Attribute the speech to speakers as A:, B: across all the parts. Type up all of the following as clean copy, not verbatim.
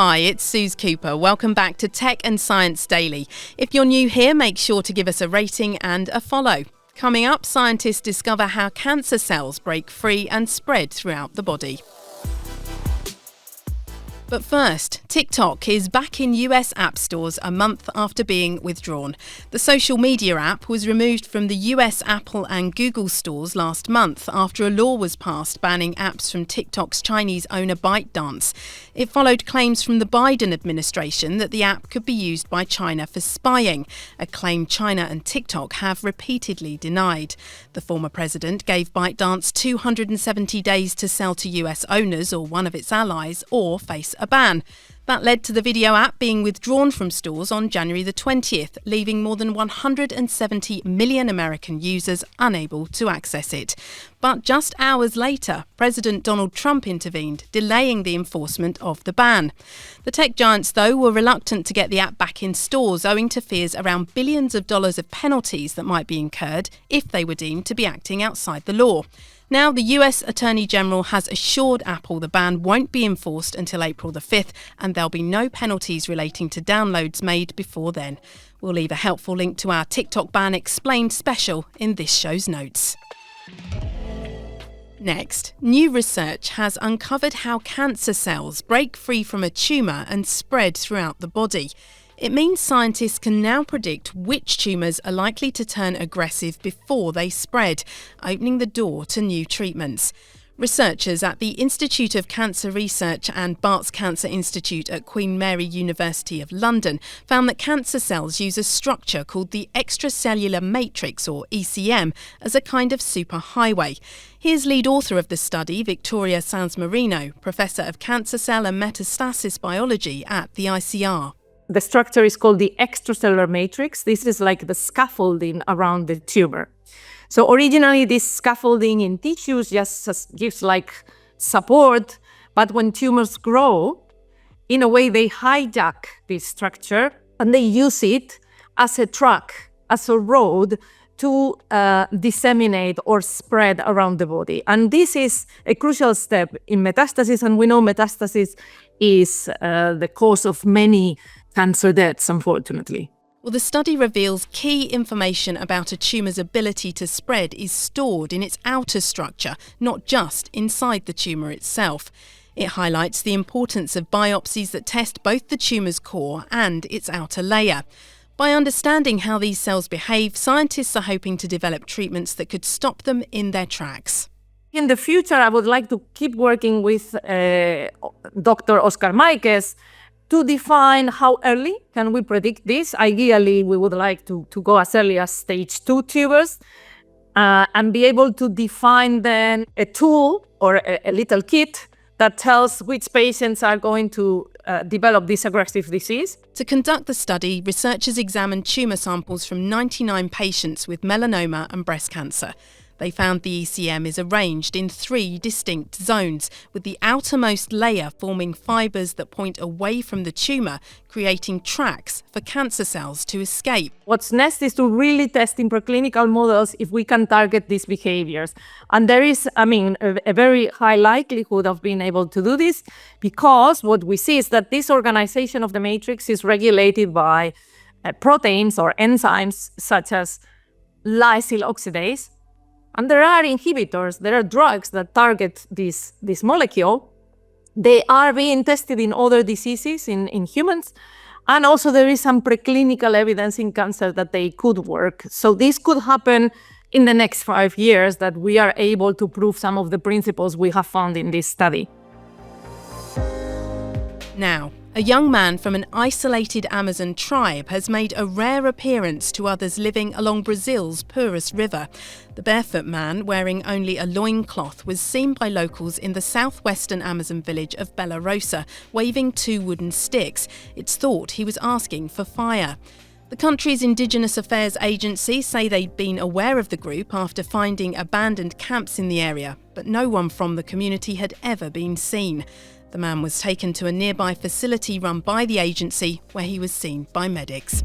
A: Hi, it's Suze Cooper. Welcome back to Tech and Science Daily. If you're new here, make sure to give us a rating and a follow. Coming up, scientists discover how cancer cells break free and spread throughout the body. But first, TikTok is back in US app stores a month after being withdrawn. The social media app was removed from the US Apple and Google stores last month after a law was passed banning apps from TikTok's Chinese owner ByteDance. It followed claims from the Biden administration that the app could be used by China for spying, a claim China and TikTok have repeatedly denied. The former president gave ByteDance 270 days to sell to US owners or one of its allies or face a ban. That led to the video app being withdrawn from stores on January the 20th, leaving more than 170 million American users unable to access it. But just hours later, President Donald Trump intervened, delaying the enforcement of the ban. The tech giants, though, were reluctant to get the app back in stores, owing to fears around billions of dollars of penalties that might be incurred if they were deemed to be acting outside the law. Now, the US Attorney General has assured Apple the ban won't be enforced until April the 5th, and there'll be no penalties relating to downloads made before then. We'll leave a helpful link to our TikTok ban explained special in this show's notes. Next, new research has uncovered how cancer cells break free from a tumour and spread throughout the body. It means scientists can now predict which tumours are likely to turn aggressive before they spread, opening the door to new treatments. Researchers at the Institute of Cancer Research and Barts Cancer Institute at Queen Mary University of London found that cancer cells use a structure called the extracellular matrix, or ECM, as a kind of superhighway. Here's lead author of the study, Victoria Sanz Moreno, Professor of Cancer Cell and Metastasis Biology at the ICR.
B: The structure is called the extracellular matrix. This is like the scaffolding around the tumor. So originally, this scaffolding in tissues just gives like support, but when tumors grow, in a way they hijack this structure and they use it as a track, as a road to disseminate or spread around the body. And this is a crucial step in metastasis, and we know metastasis is the cause of many cancer deaths, unfortunately.
A: Well, the study reveals key information about a tumour's ability to spread is stored in its outer structure, not just inside the tumour itself. It highlights the importance of biopsies that test both the tumour's core and its outer layer. By understanding how these cells behave, scientists are hoping to develop treatments that could stop them in their tracks.
B: In the future, I would like to keep working with Dr. Oscar Maikes to define how early can we predict this. Ideally, we would like to go as early as stage 2 tumors and be able to define then a tool or a little kit that tells which patients are going to develop this aggressive disease.
A: To conduct the study, researchers examined tumour samples from 99 patients with melanoma and breast cancer. They found the ECM is arranged in 3 distinct zones, with the outermost layer forming fibres that point away from the tumour, creating tracks for cancer cells to escape.
B: What's next is to really test in preclinical models if we can target these behaviors. And there is, a very high likelihood of being able to do this, because what we see is that this organization of the matrix is regulated by proteins or enzymes such as lysyl oxidase. And there are inhibitors, there are drugs that target this molecule. They are being tested in other diseases in humans. And also there is some preclinical evidence in cancer that they could work. So this could happen in the next 5 years, that we are able to prove some of the principles we have found in this study.
A: Now, a young man from an isolated Amazon tribe has made a rare appearance to others living along Brazil's Purus River. The barefoot man, wearing only a loincloth, was seen by locals in the southwestern Amazon village of Bela Rosa, waving 2 wooden sticks. It's thought he was asking for fire. The country's Indigenous Affairs Agency say they'd been aware of the group after finding abandoned camps in the area, but no one from the community had ever been seen. The man was taken to a nearby facility run by the agency, where he was seen by medics.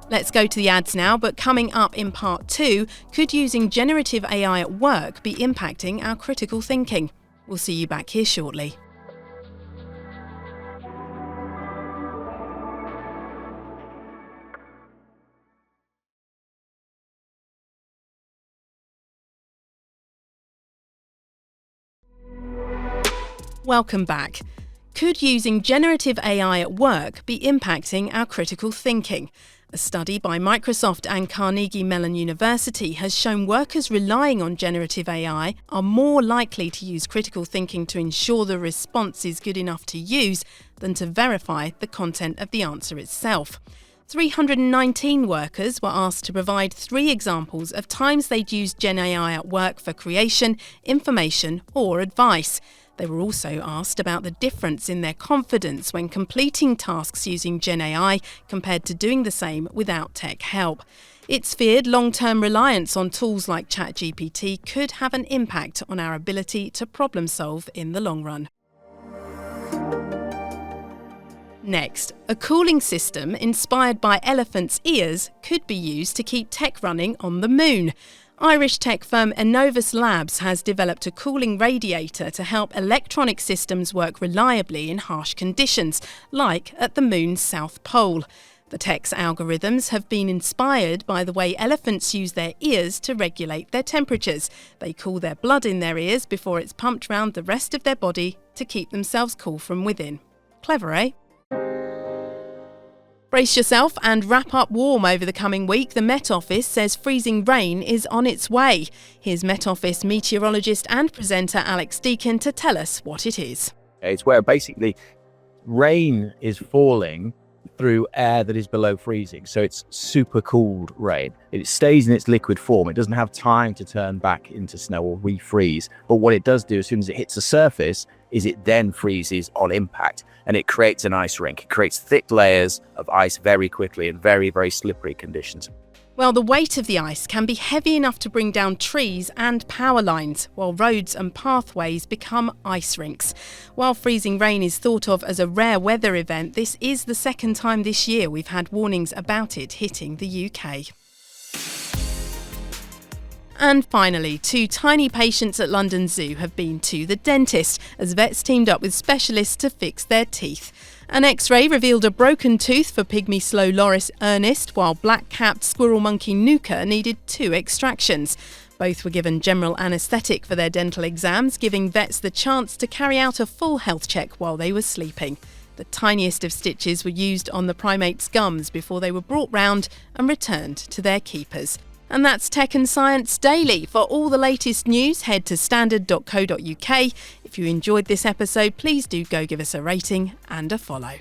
A: Let's go to the ads now, but coming up in part 2, could using generative AI at work be impacting our critical thinking? We'll see you back here shortly. Welcome back. Could using generative AI at work be impacting our critical thinking? A study by Microsoft and Carnegie Mellon University has shown workers relying on generative AI are more likely to use critical thinking to ensure the response is good enough to use than to verify the content of the answer itself. 319 workers were asked to provide 3 examples of times they'd used Gen AI at work for creation, information, or advice. They were also asked about the difference in their confidence when completing tasks using Gen AI compared to doing the same without tech help. It's feared long-term reliance on tools like ChatGPT could have an impact on our ability to problem solve in the long run. Next, a cooling system inspired by elephants' ears could be used to keep tech running on the moon. Irish tech firm Innovus Labs has developed a cooling radiator to help electronic systems work reliably in harsh conditions, like at the moon's south pole. The tech's algorithms have been inspired by the way elephants use their ears to regulate their temperatures. They cool their blood in their ears before it's pumped round the rest of their body to keep themselves cool from within. Clever, eh? Brace yourself and wrap up warm over the coming week. The Met Office says freezing rain is on its way. Here's Met Office meteorologist and presenter Alex Deakin to tell us what it is.
C: It's where basically rain is falling through air that is below freezing. So it's super cooled rain. It stays in its liquid form. It doesn't have time to turn back into snow or refreeze. But what it does do as soon as it hits the surface is it then freezes on impact and it creates an ice rink. It creates thick layers of ice very quickly in very, very slippery conditions.
A: Well, the weight of the ice can be heavy enough to bring down trees and power lines, while roads and pathways become ice rinks. While freezing rain is thought of as a rare weather event, this is the second time this year we've had warnings about it hitting the UK. And finally, 2 tiny patients at London Zoo have been to the dentist as vets teamed up with specialists to fix their teeth. An X-ray revealed a broken tooth for pygmy slow loris Ernest, while black-capped squirrel monkey Nuka needed 2 extractions. Both were given general anaesthetic for their dental exams, giving vets the chance to carry out a full health check while they were sleeping. The tiniest of stitches were used on the primates' gums before they were brought round and returned to their keepers. And that's Tech and Science Daily. For all the latest news, head to standard.co.uk. If you enjoyed this episode, please do go give us a rating and a follow.